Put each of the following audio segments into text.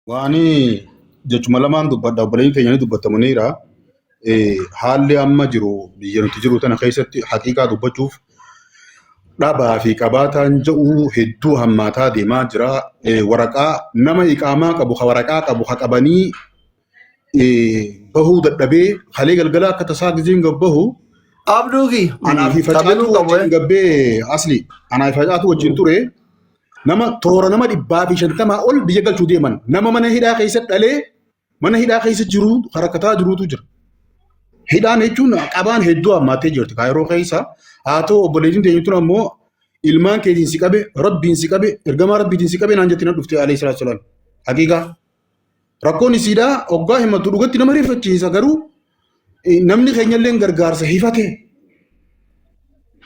Waani jechuma lamaan dubbadha obboleeyyiin keenya ni dubbatamaniira. Haalli amma jiru biyya nuti jiru tana keessatti haqiiqaa dubbachuuf dhabaa fi qabaataan jedhu hedduu hammaataa deemaa jira. Waraqaa nama iqaamaa qabu waraqaa qabu qabanii bahuu dadhabee halee galgala akka tasaa gizeen gabbahu Abduuki. anaa fi facaatu wajjin gabbee asli anaa fi facaatu wajjin ture. Nama toora nama 150 ol biyya galchuu deeman nama mana hidhaa keessatti dhalee mana hidhaa keessa jiru harakataa jirutu jira. Hidhaan jechuun qabaan hedduu hammaatee jirti. Kaayiroo keessa haa ta'u obboleeyyiin teenyuun ammoo ilmaan keetiin si qabe rabbiin si qabe ergamaa rabbiitiin si qabe naan jettee na dhuftee alayhi salaatu salaam. Haqiiqaa rakkoon isiidhaa oggaa himatu dhugatti nama rifachiisa garuu namni keenyallee gargaarsa hifate.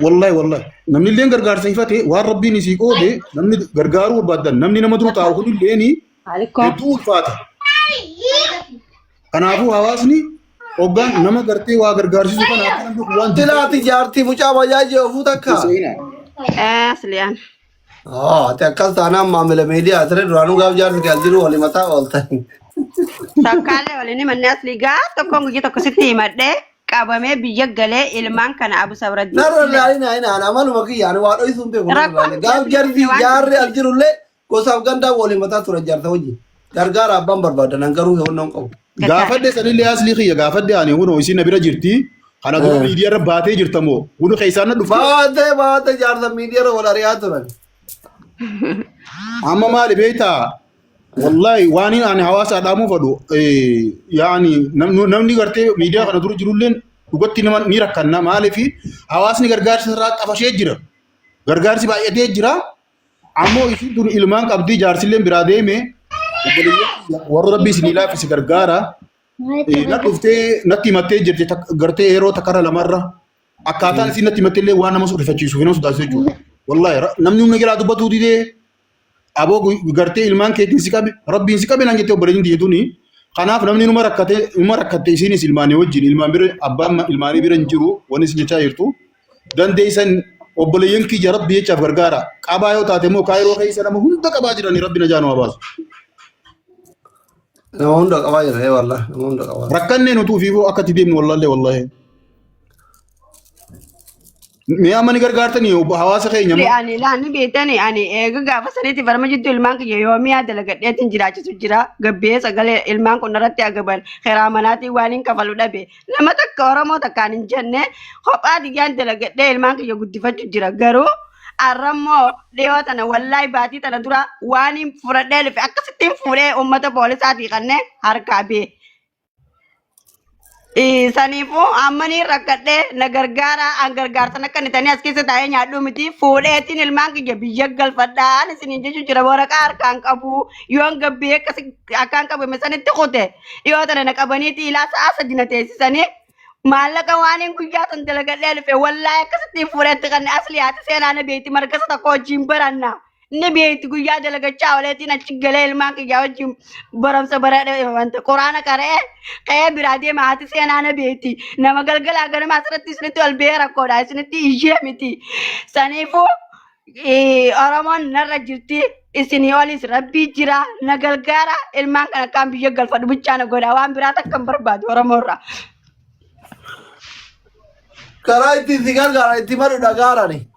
Wallahi namni illee gargaarsa hifate waan rabbiin isii qoode namni gargaaruu barbaadan namni nama dura taa'u hundillee hedduu ulfaata. Kanaafuu hawaasni oggaan nama gartee waa gargaarsisu kana akka namni waan Tilaati jaartii mucaa bajaajii ofuu takka. Asliyan. Ati akkas taanaan maamila miidiyaa ture duraanuu gaaf jaartii gal jiru wali mataa ooltan. Takkaalee waliin manni asli gaa tokkoon guyyaa tokko sitti himadhee qabamee biyya galee ilmaan kana Abu Sabradii. Narra laalina amaluma kiyyaan waa dho'isuun beeku. Gaaf jaartii jaarri al jirullee gosaaf gandaa wali mataa ture jaarta wajjin. Gargaara abbaan barbaadan garuu heewwannoon qabu. Gaafadde sanillee asli kiyya gaafadde ani hunoo isin na bira jirti. Kana dura miidiyaa irra baatee jirtamoo hunoo keessaan na dhufa. Baatee jaarta miidiyaa irra wal ari'aa turan. Amma maali beektaa? Wallahi waan ani hawaasa dhaamuu fadhu yaani namni gartee miidiyaa kana dura jirulleen dhugatti nama ni rakkanna maaliif hawaasni gargaarsa irraa xafashee jira. Gargaarsi baay'atee jira. Ammoo isin dur ilmaan qabdii jaarsilleen biraa deeme warra rabbii isin ilaafisi gargaara. Na dhuftee natti himattee jirti gartee yeroo takkarra lamarra akkaataan isin natti himattee illee waan nama rifachiisu fi nama sodaasisu jechuudha. Wallahi namni humna jalaa dubbatuu didee aboo gartee ilmaan keetiin si qabe rabbiin si qabe naan jettee obboleeyyiin diyyatuuni. Kanaaf namni numa rakkatte isinis ilmaanii wajjin ilmaan bira abbaan ilmaanii bira hin jiru wanni isin jechaa jirtu. Dandeessan obboleeyyiin kiyya rabbi jechaaf gargaara. Qabaa yoo taate immoo kaayiroo keessa nama hunda qabaa jiranii rabbi na jaanu baasu. Nama hunda qabaa jira wallahi nama hunda qabaa. Rakkannee nutuu fi akkatti deemnu wallahi. Mi'a mani gargaartanii hawaasa keenya. Ani laanni beetani ani eega gaafa saniitti barma jiddu ilmaan kiyya yoo mi'a dalagadheetiin jiraachisu jira gabbee sagalee ilmaan kun irratti agaban karaa manaatiin waan hin kafalu dhabe nama takka Oromoo takkaan hin jenne kophaa diyyaan dalagadhee ilmaan kiyya guddifachu jira garuu arrammoo dhiyoo tana wallahi baatii tana dura waan hin fudhadhee dhufe akkasittiin fuudhee uummata poolisaatii kanneen harkaa bee. Saniifuu ammanii rakkadhee na gargaara an gargaarsan akka nitanii as keessa taa'ee nyaadhuu miti fuudheetiin ilmaan kiyya biyya galfadhaan isiniin jechuun jira waraqaa harkaan qabu yoon gabbee akkaan qabame sanitti kute dhiyoo tana na qabaniiti ilaa sa'a sadi na teessisanii maallaqa waan hin guyyaa san dalagadhee dhufe wallahi akkasittiin fuudheetti kan asli haati seenaa na beeyti margasa tokko wajjin baranna. Ni beeyti guyyaa dalagachaa waleetiin achi galee ilmaan kiyyaa wajjin baramsa baradhee wanta quraana qara'ee qe'ee biraa deema haati seenaa na beeyti nama galgalaa ganama asirratti isinitti ol ba'ee rakkoodha isinitti ishee miti. Saniifuu Oromoon narra jirti isinii olis rabbii jira na gargaara ilmaan kan akkaan biyya galfadhu bichaa na godha waan biraa takka hin barbaadu Oromoorraa. Karaa ittiin si gargaara itti madhu dhagaarani.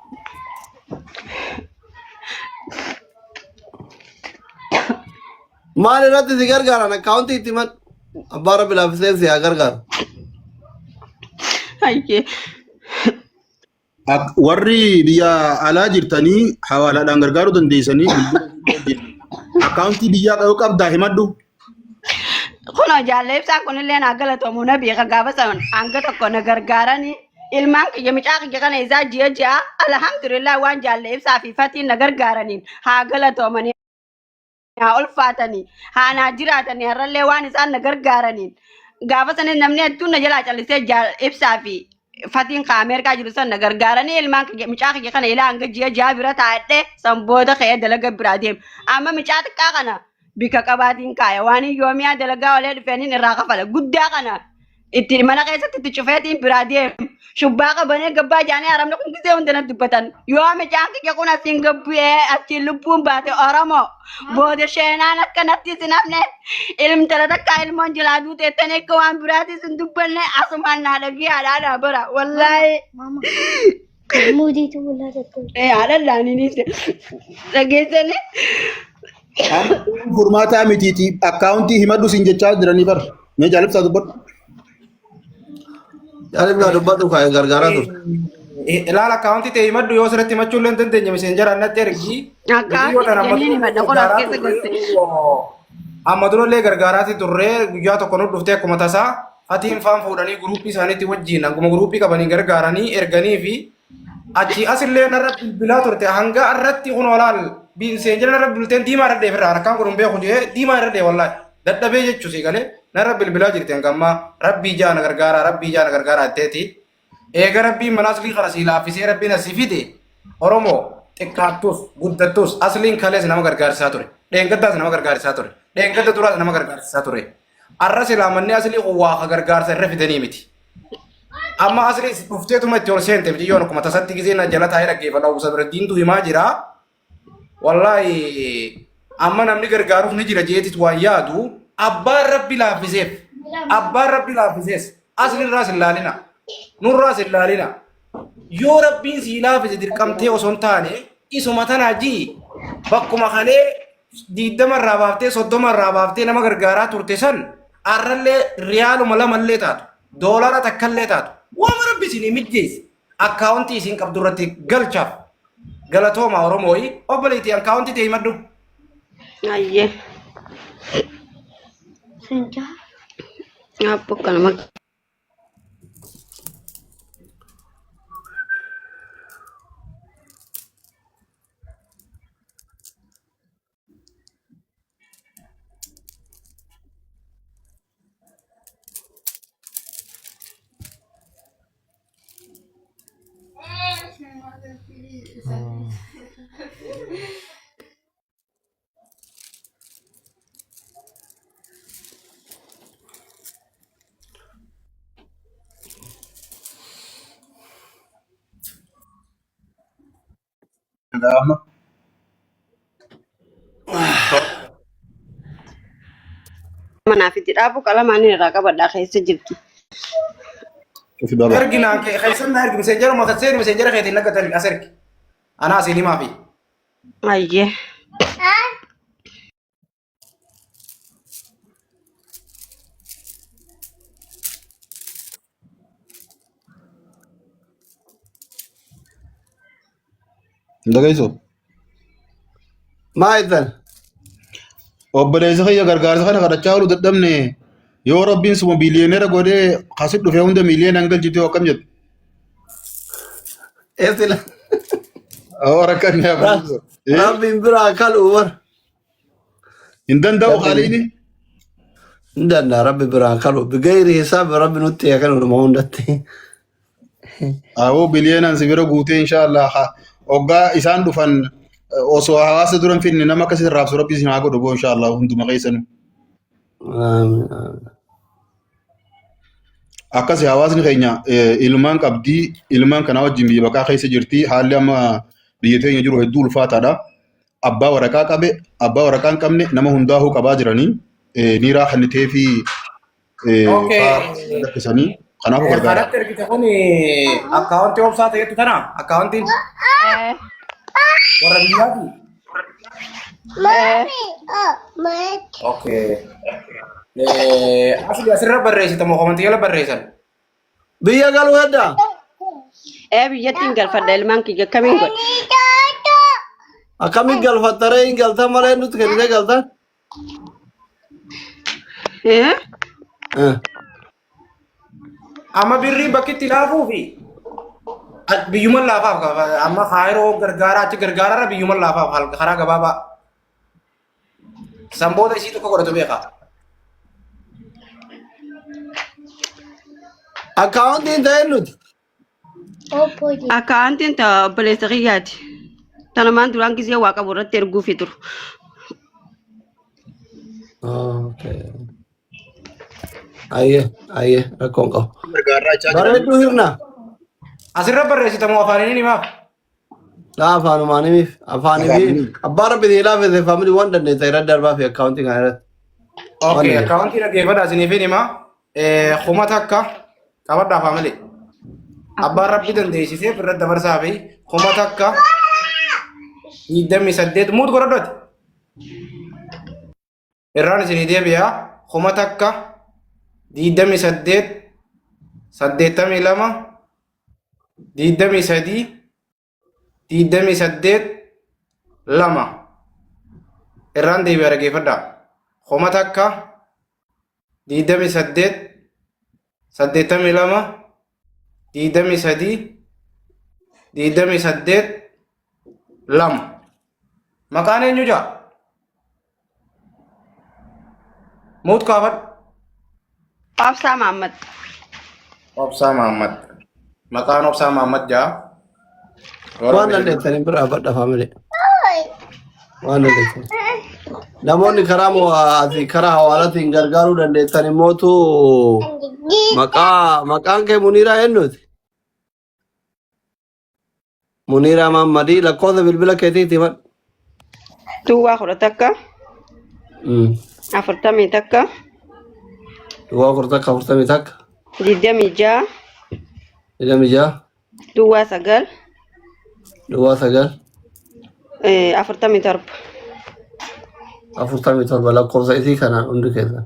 Maal irratti si gargaaran akkaawuntii itti madhu abbaa rabbi laafisee si haa gargaaru. Warri biyya alaa jirtanii hawaalaadhaan gargaaruu dandeessanii akkaawuntii biyyaa yoo qabdaa himadhu. Kunoo jaallee ibsaan kunillee na galatoomuu na beeka gaafa san hanga tokko na gargaaranii ilmaan kiyya micaa kiyya kana isaa ji'a alhamdulillah waan jaallee ibsaa fi fatiin na gargaaraniin haa galatoomanii haa ulfaatanii haa naa jiraatanii har'allee waan isaan na gargaaraniin gaafa sanis namni hedduun na jalaa callisee ibsaa fi fatiin kaameerkaa jiru san na gargaaranii ilmaan kiyya micaa kiyya kana ilaa hanga ji'a bira taa'edhee san booda ka'ee dalaga biraa deemu amma micaa xiqqaa kana bika qabaatiin kaaya waan yoomiyaa dalagaa olee dhufeeniin irraa kafala guddaa kana itti mana keessatti itti cufeetiin biraa deemu Shubbaa qabanii gabbaa jaanii haramna kun gisee hundi natti dubbatan. Yoo mucaan kiyya kun asiin gabbu'ee achiin lubbuun baate Oromoo. Booda sheenaan akkanatti isin hafne ilmtala takka ilmoon jilaa duuteettanii akka waan biraati isin dubbanne asumaan naa dhagee haadhaadhaa bara. Wallaahi. Mudiitu mul'ata. Haadhaan laaniinis dhageessanii. Furmaataa mitiiti akkaawuntii himadhu siin jechaa jiranii bar. Mee jaalibsaa dubbadhu. Jaalibsaa dubbadhu kan gargaaraa ture. Ilaala akkaawuntii ta'e himadhu yoo sirratti himachuu illee hin dandeenye miseenjara natti ergi. Akkaawuntii himadha qola keessa galte. Amma durallee gargaaraati turree guyyaa tokko nu dhuftee akkuma tasaa hatiin faan fuudhanii guruuppii isaaniitti wajjin akkuma guruuppii qabanii gargaaranii erganii fi achi asillee narra bilbilaa turte hanga irratti kun olaal miseenjara narra bilbilteen diimaa irra deebiirraa harkaan kun hin beeku jee diimaa irra deebi wallaahi dadhabee jechuusi galee narra bilbilaa jirti hanga ammaa rabbii jaana gargaaraa jetteeti. Eega rabbiin mana aslii kana sii laaffisee rabbiin asii fide Oromoo xiqqaattus guddattus asliin kalees nama gargaarsaa ture. Dheengaddaas nama gargaarsaa ture. Dheengadda duraas nama gargaarsaa ture. Arra silaamanni aslii waa gargaarsa irra fidanii miti. Amma aslii dhufteetuma itti ol seente miti yoon akkuma tasatti gisee na jala taa'ee dhaggeeffadha uwwisa bira diintu himaa jira. Wallaahi amma namni gargaaruuf ni jira jeetis waan yaadu abbaan rabbi laaffiseef abbaan rabbi laaffisees asliirraas hin laalina. Nurraas hin laalina. Yoo rabbiin sii laaffise dirqamtee osoo hin taane isuma tanaa jii bakkuma kalee 20 irraa baaftee 30 irraa baaftee nama gargaaraa turte san arrallee riyaaluma lamallee taatu doolara takkallee taatu waan rabbi isinii mijjeesse akkaawuntii isin qabdu irratti galchaaf galatooma Oromooyi obboleetii akkaawuntii ta'e himadhu. Ayyee. Sinjaa. Abbo kanuma. Manaaf itti dhaabu qalamaan irraa qabadhaa keessa jirtu. Erginaan keessan na ergi miseenjara makasseen miseenjara keetiin naggatan as ergi. Anaa asiin himaa fi. Ayyee. Dhagayso. Maa ittaan? Obboleessa kiyya gargaarsa kana kadhachaa oolu dadhabne yoo rabbiin suma biiliyeenera godhee kasit dhufee hunda miiliyoona hangalchite yoo akkam jettu. Eesila. Rakkan yaa barsiisa. Rabbiin biraa kalu war. Hin danda'u haaliini. Hin danda'a rabbi biraa kalu bigayri hisaab rabbi nutti yaa kan nama hundatti. Awoo biiliyeenaan si bira guutee inshaallah hoggaa isaan dhufan osoo hawaasa duran finne nama akkasii raabsu rabbi isin haa godhu boo inshaallah hunduma keessanu. Akkasii hawaasni keenya ilmaan qabdii ilmaan kanaa wajjin biyya bakkaa keessa jirti haalli amma biyya teenya jiru hedduu ulfaataadha. Abbaa waraqaa qabe abbaa waraqaa hin qabne nama hundaahuu qabaa jiranii niiraa kannitee fi lakkisanii kanaafuu gargaara. Kanatti ergite kun akkaawuntii obsaa ta'etu tana akkaawuntiin warra biyyaati. Okay. Asli asirra barreessita moo komantii jala barreessan? Biyya galuu heddaa? Biyyattiin galfadha ilmaan kiyya akkamiin godhe? Akkamiin galfattaree hin galtan malee nuti kennitee galtan? Amma birrii bakki itti laafuu fi biyyuma laafaaf amma haayiroo gargaaraa achi gargaararra biyyuma laafaaf karaa gabaabaa sanboota isii tokko godhatu beekaa. Akkaawuntiin ta'e nuti. Akkaawuntiin ta'a obboleessa kiyyaati. Tanamaan duraan gisee waa qabu irratti erguufi turu. Ayyee rakkoon qabu. Bareedduu hirna. Asirra barreessitamu afaaniin himaa. Laa afaanumaanimiif afaanifi abbaan rabbi ilaa fedhe family waan dandeessa irra darbaa fi akkaawuntii kana irratti. Okay, akkaawuntii dhaggeeffadhaa isiniif himaa. Kuma takka qabadhaa faamilee. Abbaan rabbi dandeessisee irra dabarsaa fi kuma takka 28 muut godhadhooti. Irraan isinii deebi'aa kuma takka 28 82 23 28 2 irraan deebi'aa dhaggeeffadhaa. Kuma takka 28 82 23 28 2 maqaan eenyu jaa? Muut kaafadhu. Obsaa Mahammad. Obsaa Mahammad. Maqaan Obsaa Mahammad jaa. Waan dandeessanii bira abadha family. Waan dandeessanii. Namoonni karaa hawaalaatiin gargaaruu dandeessan immootu maqaan kee Muniiraa eenyuuti? Muniiraa Mahammadii lakkoofsa bilbila keetiiti himadhu. Duwwaa 10 takka. 40 takka. Duwwaa 40 takka. 26. 26. Duwwaa 9. Duwwaa 9. 47. 47 lakkoofsa isii kana hundi keessan.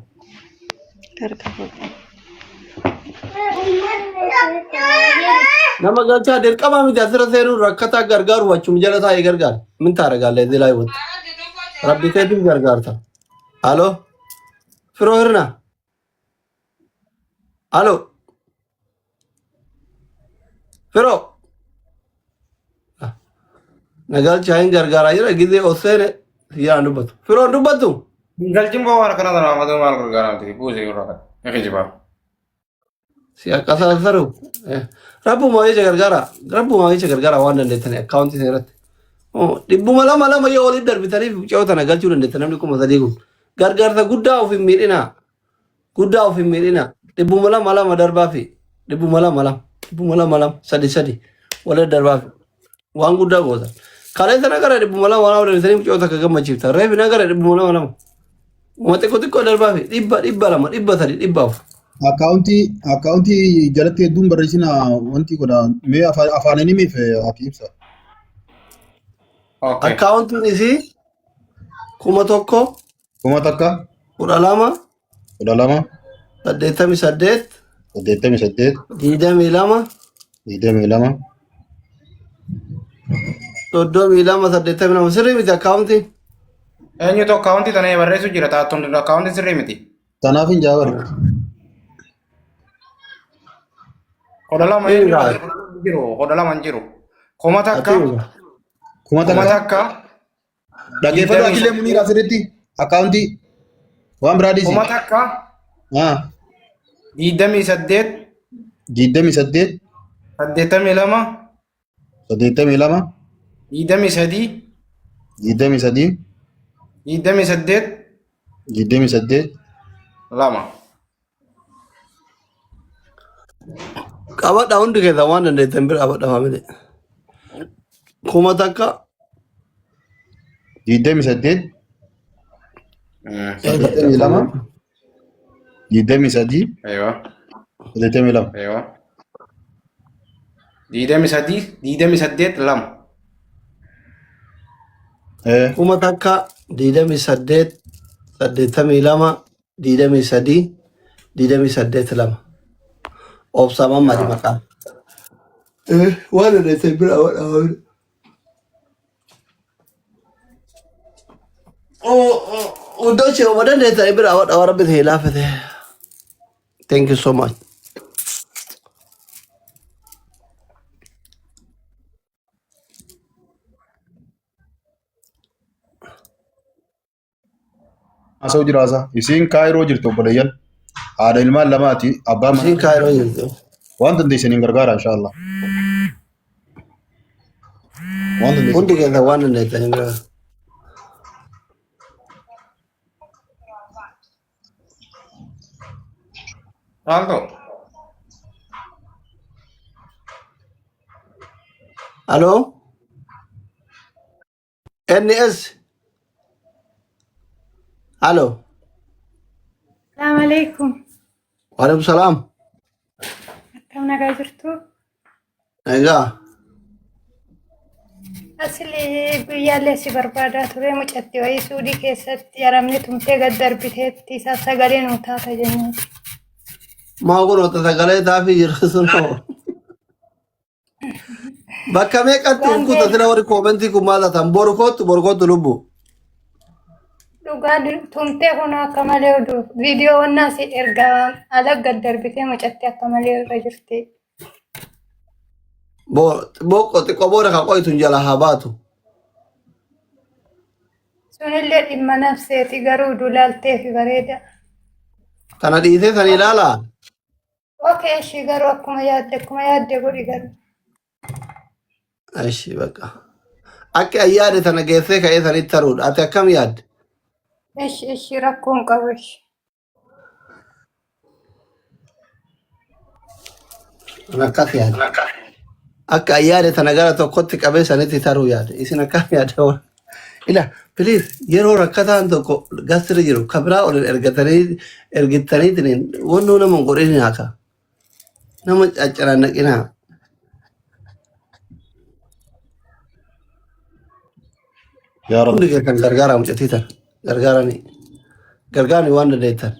Nama galchaa dirqama miti asirra seenuun rakkataa gargaaru wachum jala taa'ee gargaara. Min taaragaalee dilaa hiwwatu. Rabbi keetiin gargaarta. Halo? Firoo hirna? Halo? Firoo? Nagalchaa hin gargaaraa jira gizee oseene yaa dubbatu. Firoo dubbatu? Galchiin boo waan akkana sana amatu maal gargaaramti buusee irraa kan eegi jibaa. Si akkasa saru. Rabbuma jecha gargaara waan dandeettanii akkaawuntii irratti. Dhibbuma lama yoo waliin darbitaniif ce'ootana galchuu dandeetta namni 3,000 kun. Gargaarsa guddaa of hin miidhina. Dhibbuma lama darbaa fi dhibbuma lama sadi waliin darbaa fi waan guddaa gootan. Kaleessa nagara dhibbuma lama darbitaniif ce'oota akka gammachiiftan. Reefi nagara dhibbuma lama. Uma xiqqoo darbaa fi dhibba lama 300 4. Akkaawuntii jalatti hedduun barreessina wanti godha mee afaaniin himiif ati ibsa. Akkaawuntiin isii 1,000 kuma takka 12 12 88 88 22 22 82 sirrii miti akkaawuntii. Eenyutu akkaawuntii tana barreessu jira taatun akkaawuntii sirrii miti. Tanaaf hin jaabar. Hodhalama hin jiru. Kuma takka. Dhaggeeffatu akillee Muniiraa asirratti akkaawuntii waan biraa dhiisi. Kuma takka. 28 28 82 82 23 23 28 28 2 Qabadha hundi keessa waan dandeettan bira qabadha family. Kuma takka 28 82 23 Aywa. 82 Aywa. 28 2 kuma takka 28 82 23 28 2. Obsaa Mahammadi maqaan. Waan dandeettan bira qabadha family. Udoche umadan deh tadi berawat awal rabbi hilaf itu. Thank you so much. Asal jirasa, isin Kairo jirtu boleyan. Ada ilmu lamati, abah Sing Cairo itu. Wanti di sini gargara insyaallah. Wanti di Undi kita wan deh tadi bera. Alto. Hello? NS? Hello? السلام عليكم. Waalaikum salam. كم نجازرتو؟ Egaa. أصلي بيالله سبربادا ترى مجتي وهي سودي كيست يرمني تمتى قدر بيتت تيسا سجلين وتاتا جنة. Maa kun wata sagalee taafii jirtu sunoo. Bakka meeqatti ukkuta sila warri koomentii kun maal ta'an borkootu lubbu. Dhugaan tumtee kun akka malee oduu viidiyoo wannaa si ergaa ala gaddar bitee mucatti akka malee irra jirti. Xiqqoo booda kan qoytuun jala haa baatu. Sunillee dhimma nafseeti garuu dulaaltee fi bareeda. Kana dhiisee san ilaalaa. Okey ishii garuu akkuma yaadde godhi garuu. Ashi bakka. Akka ayyaade tana geessee ka'ee sanitti taruudha. Ati akkam yaadde? Ishii rakkoon qabu ishii. Akkas yaade. Akka ayyaade tana gara tokkotti qabee sanitti taruu yaade. Isin akkam yaadde? Ila please yeroo rakkataan tokko gasirra jiru kabiraa ol ergitaniitiin wannoo nama godhin haaka. Nama caccarannaqinaa. Yaa Rabbi. Hundi keessan gargaaraa mucatii tana. Gargaarni waan dandeettan.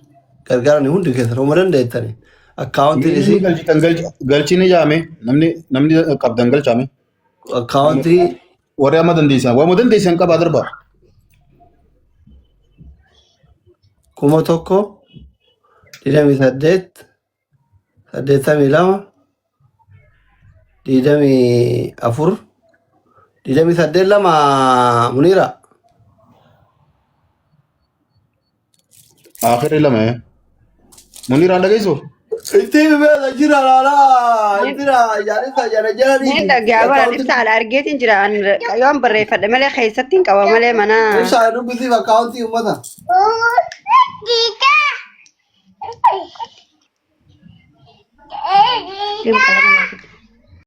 Gargaarni hundi keessan hooma dandeettani. Akkaawuntiin isii Galchiin ijaame namni qabdan galchaame. akkaawuntii Warri amma dandeessan waamuu dandeessan qabaa darba. 1,000 28 82 24 28 lama Muniira. Akhirri lama Muniiraan dhageessu. Itti beela jira laalaa jira jaarisa jara jarani. Ni dhagaa bara dhibsa ala argeetiin jira yoon barreeffadhe malee keessatti hin qaba malee mana. Ibsaa dubbisiif akkaawuntii uummata. Dim